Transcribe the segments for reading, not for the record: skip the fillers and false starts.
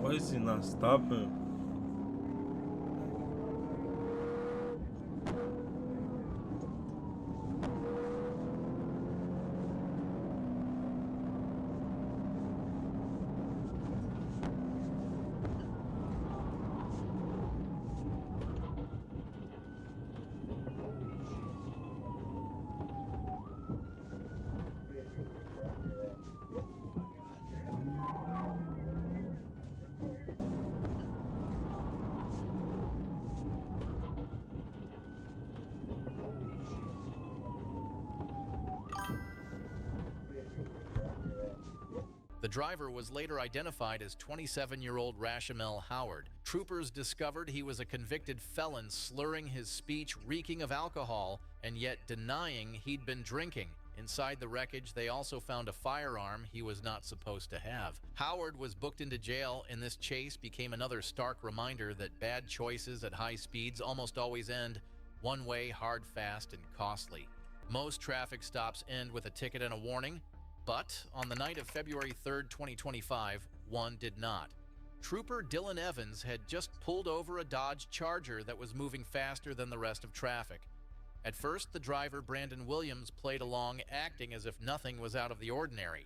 Why is he not stopping? The driver was later identified as 27-year-old Rashamel Howard. Troopers discovered he was a convicted felon slurring his speech reeking of alcohol and yet denying he'd been drinking. Inside the wreckage, they also found a firearm he was not supposed to have. Howard was booked into jail, and this chase became another stark reminder that bad choices at high speeds almost always end one way, hard, fast, and costly. Most traffic stops end with a ticket and a warning, but on the night of February 3rd, 2025, one did not. Trooper Dylan Evans had just pulled over a Dodge Charger that was moving faster than the rest of traffic. At first, the driver, Brandon Williams, played along, acting as if nothing was out of the ordinary.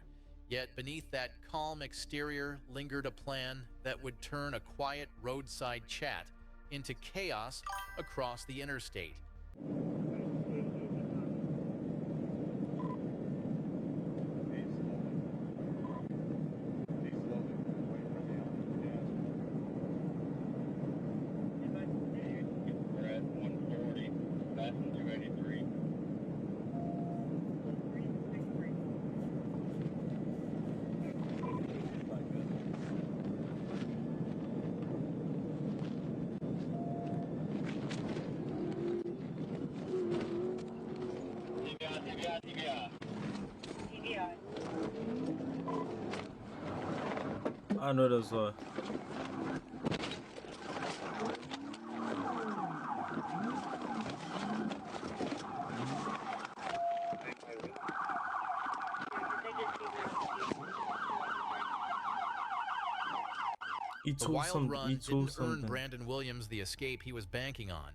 Yet beneath that calm exterior lingered a plan that would turn a quiet roadside chat into chaos across the interstate. I know that's why. The wild run didn't earn Brandon Williams the escape he was banking on.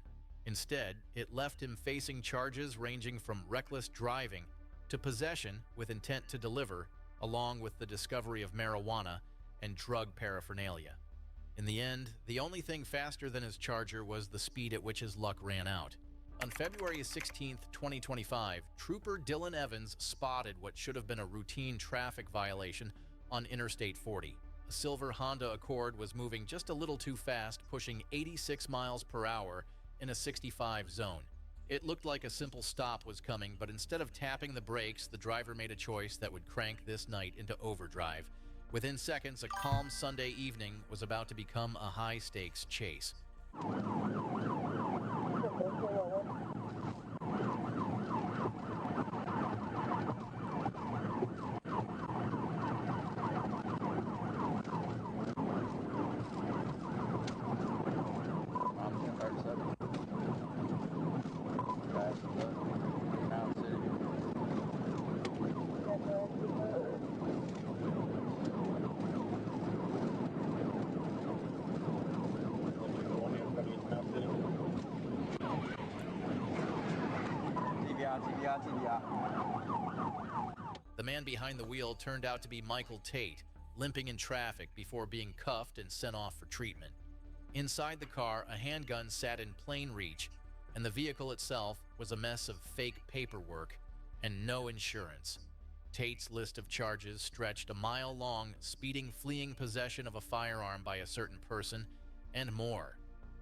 Instead, it left him facing charges ranging from reckless driving to possession with intent to deliver, along with the discovery of marijuana and drug paraphernalia. In the end, the only thing faster than his Charger was the speed at which his luck ran out. On February 16, 2025, Trooper Dylan Evans spotted what should have been a routine traffic violation on Interstate 40. A silver Honda Accord was moving just a little too fast, pushing 86 miles per hour in a 65 zone. It looked like a simple stop was coming, but instead of tapping the brakes, the driver made a choice that would crank this night into overdrive. Within seconds, a calm Sunday evening was about to become a high-stakes chase. The man behind the wheel turned out to be Michael Tate, limping in traffic before being cuffed and sent off for treatment. Inside the car, a handgun sat in plain reach, and the vehicle itself was a mess of fake paperwork and no insurance. Tate's list of charges stretched a mile long, speeding, fleeing possession of a firearm by a certain person, and more.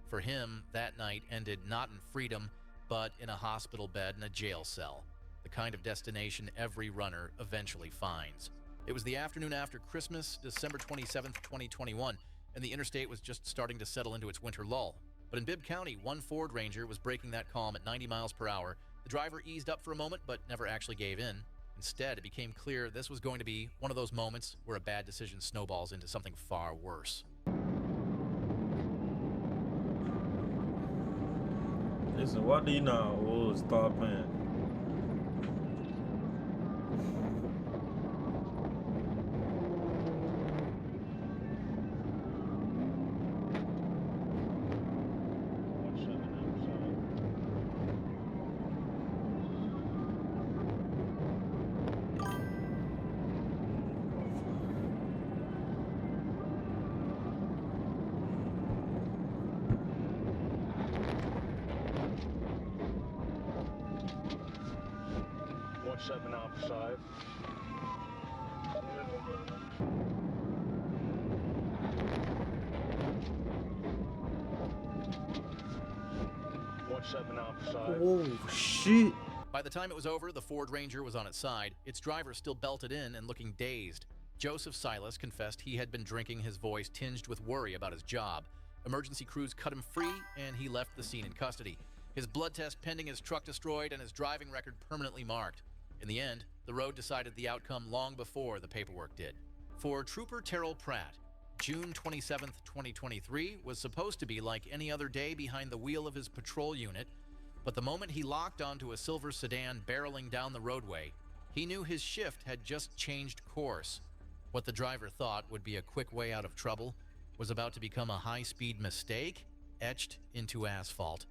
For him, that night ended not in freedom, but in a hospital bed in a jail cell, the kind of destination every runner eventually finds. It was the afternoon after Christmas, December 27th, 2021, and the interstate was just starting to settle into its winter lull. But in Bibb County, one Ford Ranger was breaking that calm at 90 miles per hour. The driver eased up for a moment, but never actually gave in. Instead, it became clear this was going to be one of those moments where a bad decision snowballs into something far worse. Listen, why do you not always stop in? 17 Alpha 5. 17 Alpha 5. Oh shit. By the time it was over, the Ford Ranger was on its side, its driver still belted in and looking dazed. Joseph Silas confessed he had been drinking, his voice tinged with worry about his job. Emergency crews cut him free, and he left the scene in custody. His blood test pending, his truck destroyed, and his driving record permanently marked. In the end, the road decided the outcome long before the paperwork did. For Trooper Terrell Pratt, June 27, 2023 was supposed to be like any other day behind the wheel of his patrol unit, but the moment he locked onto a silver sedan barreling down the roadway, he knew his shift had just changed course. What the driver thought would be a quick way out of trouble was about to become a high-speed mistake etched into asphalt.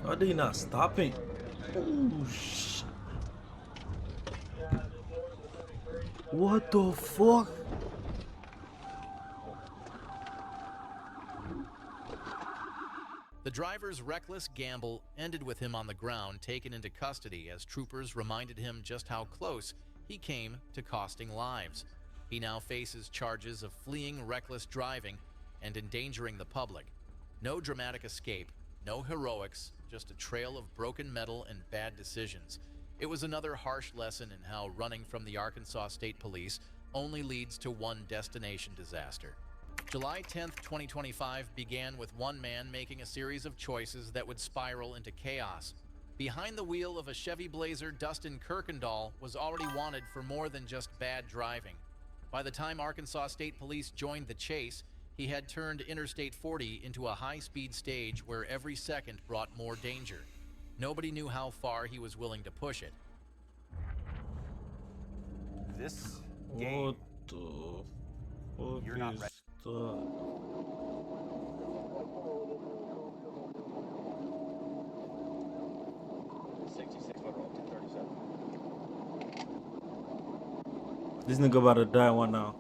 Why are they not stopping? Oh shit. What the fuck? The driver's reckless gamble ended with him on the ground, taken into custody as troopers reminded him just how close he came to costing lives. He now faces charges of fleeing reckless driving and endangering the public. No dramatic escape, no heroics, just a trail of broken metal and bad decisions. It was another harsh lesson in how running from the Arkansas State Police only leads to one destination disaster. July 10th, 2025 began with one man making a series of choices that would spiral into chaos. Behind the wheel of a Chevy Blazer, Dustin Kirkendall was already wanted for more than just bad driving. By the time Arkansas State Police joined the chase, he had turned Interstate 40 into a high-speed stage where every second brought more danger. Nobody knew how far he was willing to push it. This What game, the fuck You're not is ready. that? This nigga about to die one now.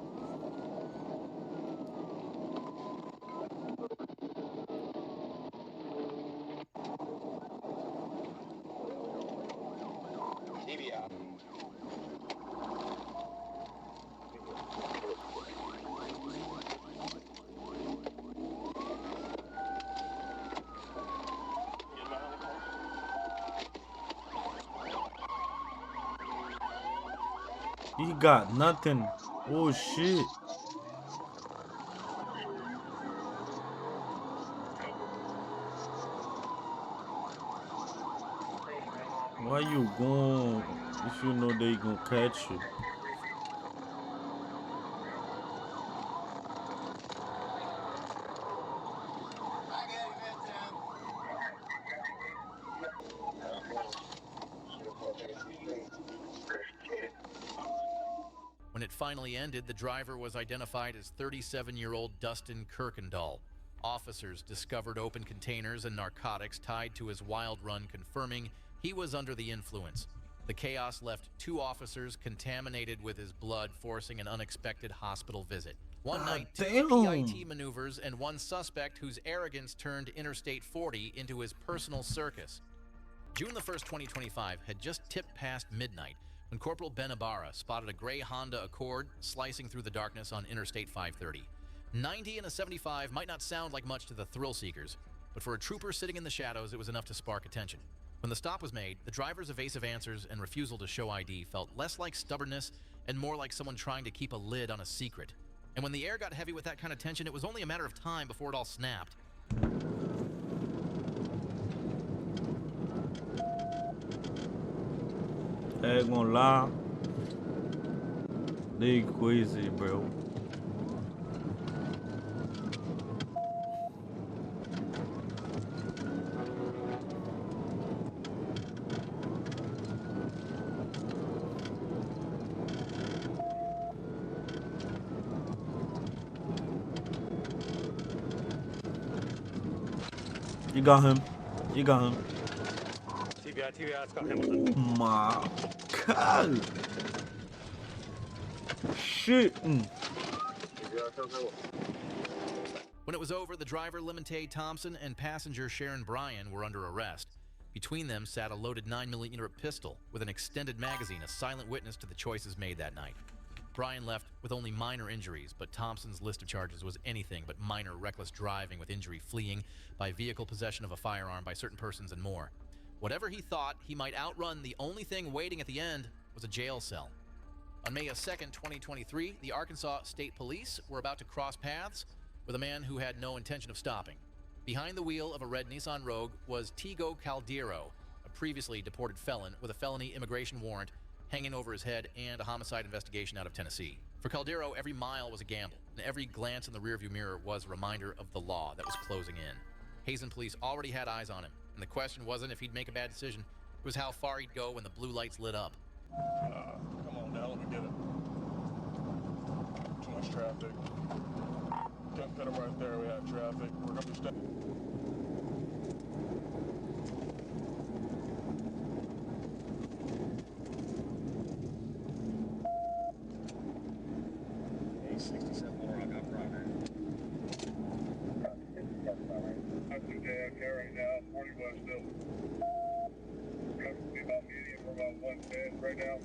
He got nothing. Oh shit. Why you going if you know they gonna catch you? When it finally ended, the driver was identified as 37-year-old Dustin Kirkendall. Officers discovered open containers and narcotics tied to his wild run, confirming he was under the influence. The chaos left 2 officers contaminated with his blood, forcing an unexpected hospital visit. One night, 2 PIT maneuvers, and 1 suspect whose arrogance turned Interstate 40 into his personal circus. June the 1st, 2025 had just tipped past midnight when Corporal Ben Ibarra spotted a gray Honda Accord slicing through the darkness on Interstate 530. 90 and a 75 might not sound like much to the thrill seekers, but for a trooper sitting in the shadows, it was enough to spark attention. When the stop was made, the driver's evasive answers and refusal to show ID felt less like stubbornness and more like someone trying to keep a lid on a secret. And when the air got heavy with that kind of tension, it was only a matter of time before it all snapped. I ain't gonna lie. They crazy, bro. You got him. You got him. TBI, let's go Hamilton. Oh my God. Shit. When it was over, the driver, Limite Thompson, and passenger Sharon Bryan were under arrest. Between them sat a loaded 9mm pistol with an extended magazine, a silent witness to the choices made that night. Bryan left with only minor injuries, but Thompson's list of charges was anything but minor reckless driving with injury, fleeing, by vehicle possession of a firearm by certain persons, and more. Whatever he thought he might outrun, the only thing waiting at the end was a jail cell. On May 2nd, 2023, the Arkansas State Police were about to cross paths with a man who had no intention of stopping. Behind the wheel of a red Nissan Rogue was Tigo Caldero, a previously deported felon with a felony immigration warrant hanging over his head and a homicide investigation out of Tennessee. For Caldero, every mile was a gamble, and every glance in the rearview mirror was a reminder of the law that was closing in. Hazen police already had eyes on him, and the question wasn't if he'd make a bad decision, it was how far he'd go when the blue lights lit up. Come on now, let me get it. Too much traffic. Got him right there, we have traffic. We're gonna be staying. Right now, 40 west still. Be about medium, we're about 110 right now.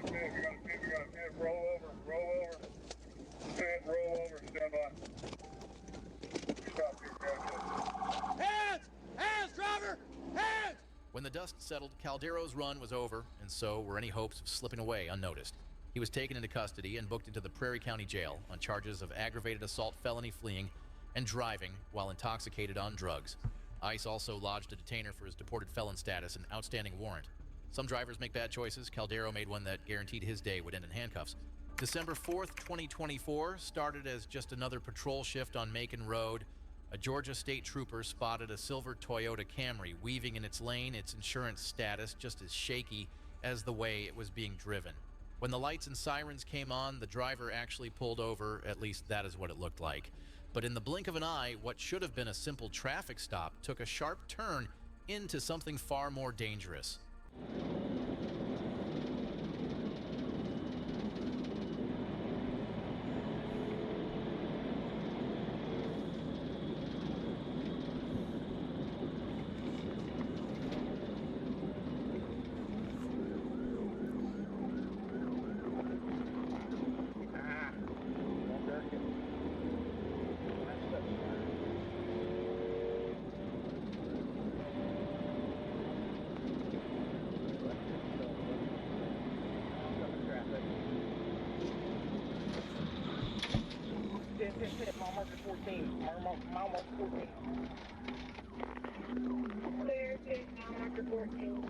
We got a pit, roll over. Pit, roll over, stand by. Stop here, Hands, driver! Hands! When the dust settled, Caldero's run was over, and so were any hopes of slipping away unnoticed. He was taken into custody and booked into the Prairie County Jail on charges of aggravated assault, felony fleeing, and driving while intoxicated on drugs. ICE also lodged a detainer for his deported felon status and outstanding warrant. Some drivers make bad choices. Caldero made one that guaranteed his day would end in handcuffs. December 4th, 2024 started as just another patrol shift on Macon Road. A Georgia state trooper spotted a silver Toyota Camry weaving in its lane, its insurance status just as shaky as the way it was being driven. When the lights and sirens came on, the driver actually pulled over, at least that is what it looked like. But in the blink of an eye, what should have been a simple traffic stop took a sharp turn into something far more dangerous. Mile marker 14. Mile marker 14. Clear, mile marker 14.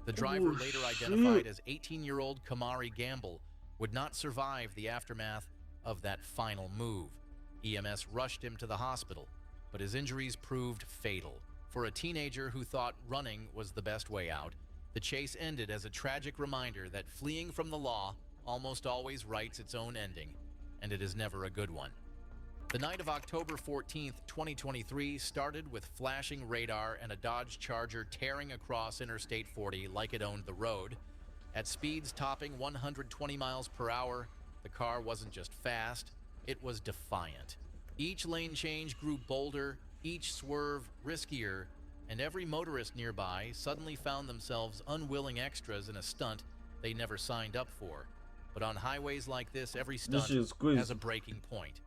The driver, later identified as 18-year-old Kamari Gamble, would not survive the aftermath of that final move. EMS rushed him to the hospital, but his injuries proved fatal. For a teenager who thought running was the best way out, the chase ended as a tragic reminder that fleeing from the law almost always writes its own ending, and it is never a good one. The night of October 14th, 2023 started with flashing radar and a Dodge Charger tearing across Interstate 40 like it owned the road. At speeds topping 120 miles per hour, the car wasn't just fast, it was defiant. Each lane change grew bolder, each swerve riskier, and every motorist nearby suddenly found themselves unwilling extras in a stunt they never signed up for. But on highways like this, every stunt has a breaking point.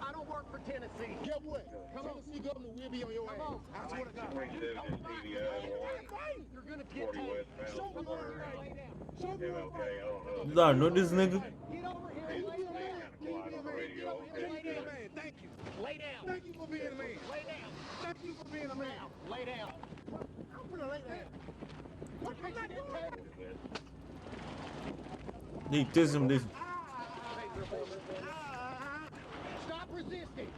I don't work for Tennessee. Get what? Tennessee governor will be on your ass. I swear to God. You're gonna get taken. So what? Lay down. Show me where the Okay, I don't know. You don't know this nigga? Get over here and lay down. Can you be a man? Get over here and lay down. Man, thank you. Lay down. Thank you for being a man. Lay down. Thank you for being a man. Lay down. I'm gonna lay down. What makes you get paid? They test him this. Stop resisting.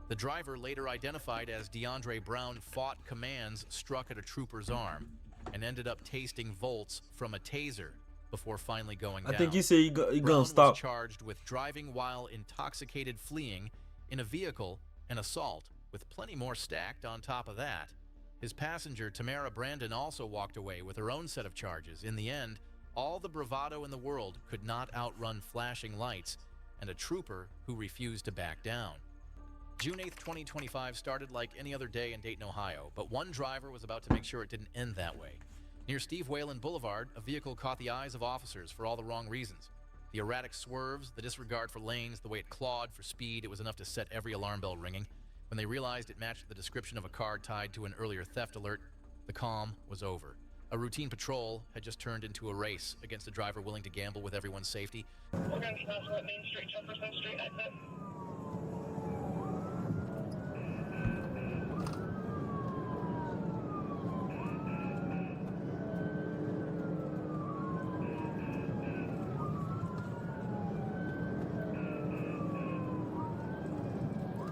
The driver, later identified as DeAndre Brown, fought commands struck at a trooper's arm and ended up tasting volts from a taser before finally going down. I think he said he Brown gonna stop. was charged with driving while intoxicated fleeing in a vehicle and assault, with plenty more stacked on top of that. His passenger, Tamara Brandon, also walked away with her own set of charges. In the end, all the bravado in the world could not outrun flashing lights and a trooper who refused to back down. June 8th, 2025 started like any other day in Dayton, Ohio, but one driver was about to make sure it didn't end that way. Near Steve Whalen Boulevard, a vehicle caught the eyes of officers for all the wrong reasons. The erratic swerves, the disregard for lanes, the way it clawed for speed, it was enough to set every alarm bell ringing. When they realized it matched the description of a car tied to an earlier theft alert, the calm was over. A routine patrol had just turned into a race against a driver willing to gamble with everyone's safety. We're going to be possible at Main Street, Jefferson Street exit.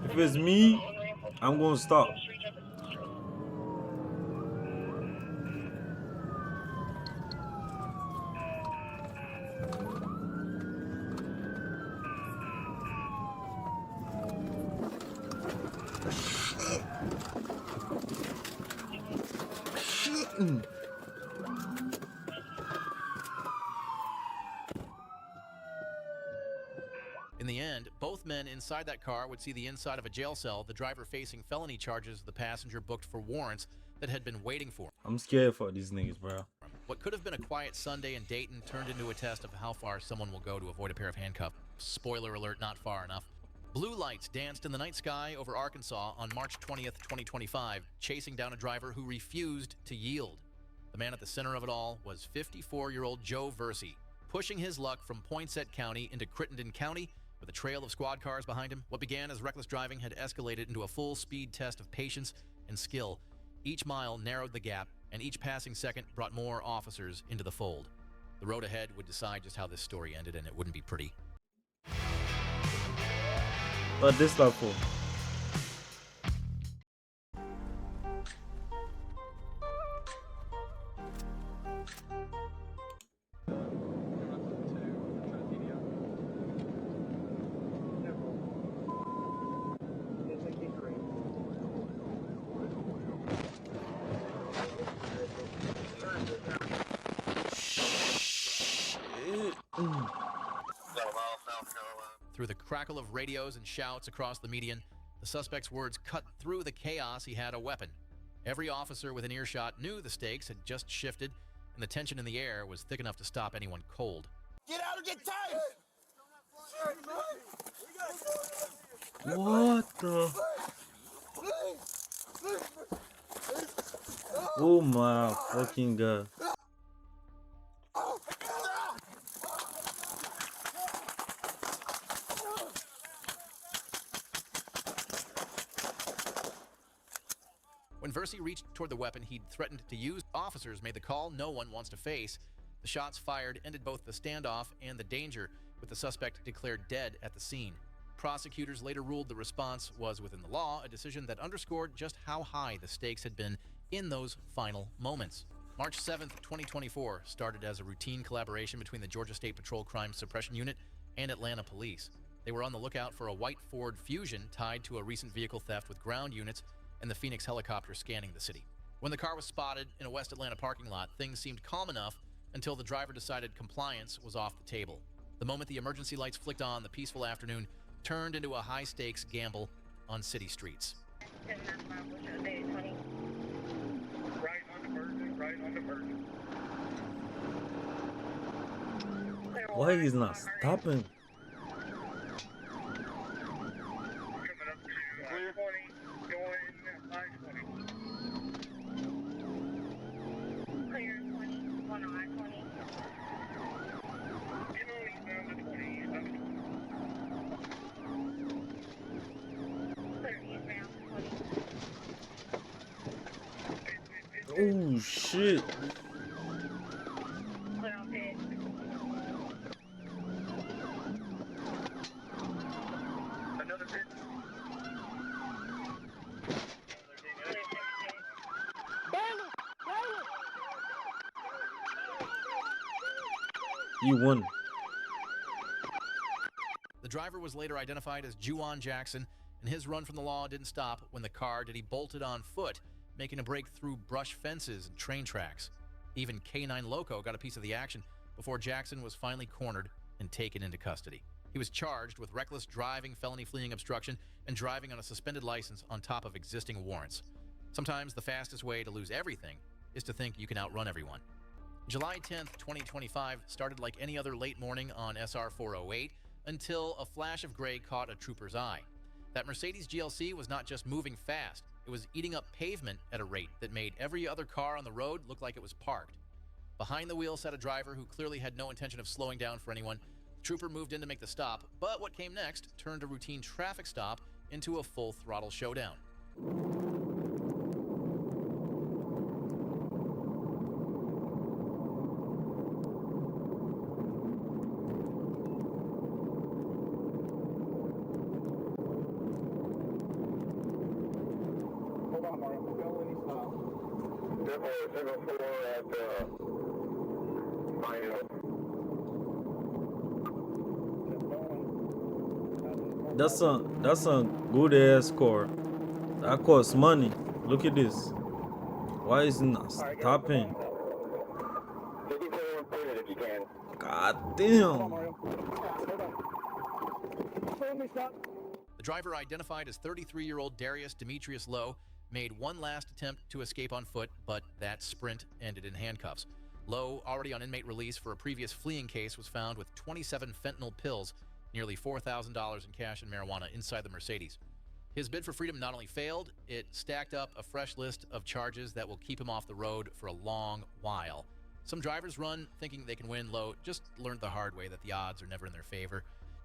If it's me, I'm gonna stop. In the end, both men inside that car would see the inside of a jail cell, the driver facing felony charges, the passenger booked for warrants that had been waiting for him. I'm scared for these niggas, bro. What could have been a quiet Sunday in Dayton turned into a test of how far someone will go to avoid a pair of handcuffs. Spoiler alert, not far enough. Blue lights danced in the night sky over Arkansas on March 20th, 2025, chasing down a driver who refused to yield. The man at the center of it all was 54-year-old Joe Versey, pushing his luck from Poinsett County into Crittenden County with a trail of squad cars behind him. What began as reckless driving had escalated into a full speed test of patience and skill. Each mile narrowed the gap, and each passing second brought more officers into the fold. The road ahead would decide just how this story ended, and it wouldn't be pretty. What this stuff for? Through the crackle of radios and shouts across the median, the suspect's words cut through the chaos. He had a weapon. Every officer within earshot knew the stakes had just shifted, and the tension in the air was thick enough to stop anyone cold. Get out or get tied! What the? Oh my fucking god. When Versey reached toward the weapon he'd threatened to use, officers made the call no one wants to face. The shots fired ended both the standoff and the danger, with the suspect declared dead at the scene. Prosecutors later ruled the response was within the law, a decision that underscored just how high the stakes had been in those final moments. March 7th, 2024 started as a routine collaboration between the Georgia State Patrol Crime Suppression Unit and Atlanta Police. They were on the lookout for a white Ford Fusion tied to a recent vehicle theft, with ground units and the Phoenix helicopter scanning the city. When the car was spotted in a West Atlanta parking lot, things seemed calm enough until the driver decided compliance was off the table. The moment the emergency lights flicked on, the peaceful afternoon turned into a high-stakes gamble on city streets. Right on the Virgin, right on the Virgin. Why he's not stopping? Coming up to I-20, going I-20. Clear 20, 1 on I-20. Oh shit. Clear on pit. Another pit. Clear 17. You won. The driver was later identified as Juwan Jackson, and his run from the law didn't stop when the car did he bolted on foot, making a break through brush fences and train tracks. Even K9 Loco got a piece of the action before Jackson was finally cornered and taken into custody. He was charged with reckless driving, felony fleeing obstruction, and driving on a suspended license on top of existing warrants. Sometimes the fastest way to lose everything is to think you can outrun everyone. July 10th, 2025 started like any other late morning on SR 408 until a flash of gray caught a trooper's eye. That Mercedes GLC was not just moving fast, it was eating up pavement at a rate that made every other car on the road look like it was parked. Behind the wheel sat a driver who clearly had no intention of slowing down for anyone. The trooper moved in to make the stop, but what came next turned a routine traffic stop into a full throttle showdown. Hold on, Mario. We'll go when he stops. Depot 704 at Mine. That's a good ass car. That costs money. Look at this. Why is it not stopping? 54 reported if you can. God damn. Mario. Hold me, stop. The driver, identified as 33-year-old Darius Demetrius Lowe, made one last attempt to escape on foot, but that sprint ended in handcuffs. Lowe, already on inmate release for a previous fleeing case, was found with 27 fentanyl pills, nearly $4,000 in cash and marijuana inside the Mercedes. His bid for freedom not only failed, it stacked up a fresh list of charges that will keep him off the road for a long while. Some drivers run thinking they can win. Lowe just learned the hard way that the odds are never in their favor.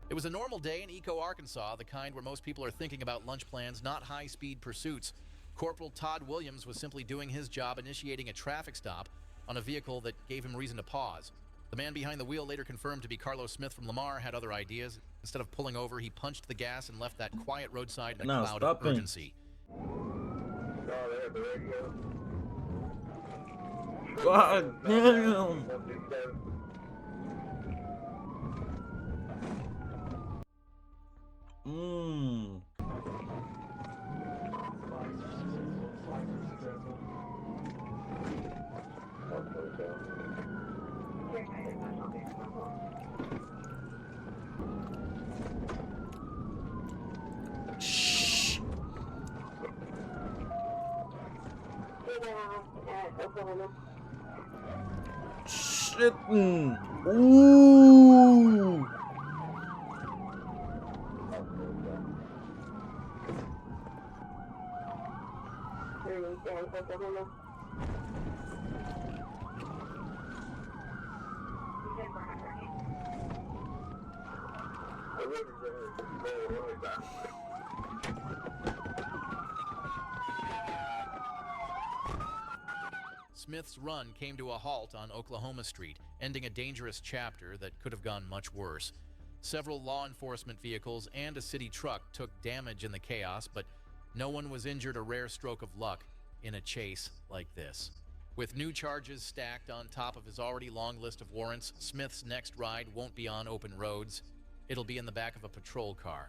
It was a normal day in Eco, Arkansas, the kind where most people are thinking about lunch plans, not high-speed pursuits. Corporal Todd Williams was simply doing his job, initiating a traffic stop on a vehicle that gave him reason to pause. The man behind the wheel, later confirmed to be Carlos Smith from Lamar, had other ideas. Instead of pulling over, he punched the gas and left that quiet roadside in a Now cloud of stopping. urgency. Oh, they have the radio. God damn. Mmm. Shh. Shit. Ooh. Smith's run came to a halt on Oklahoma Street, ending a dangerous chapter that could have gone much worse. Several law enforcement vehicles and a city truck took damage in the chaos, but no one was injured, a rare stroke of luck in a chase like this. With new charges stacked on top of his already long list of warrants, Smith's next ride won't be on open roads. It'll be in the back of a patrol car.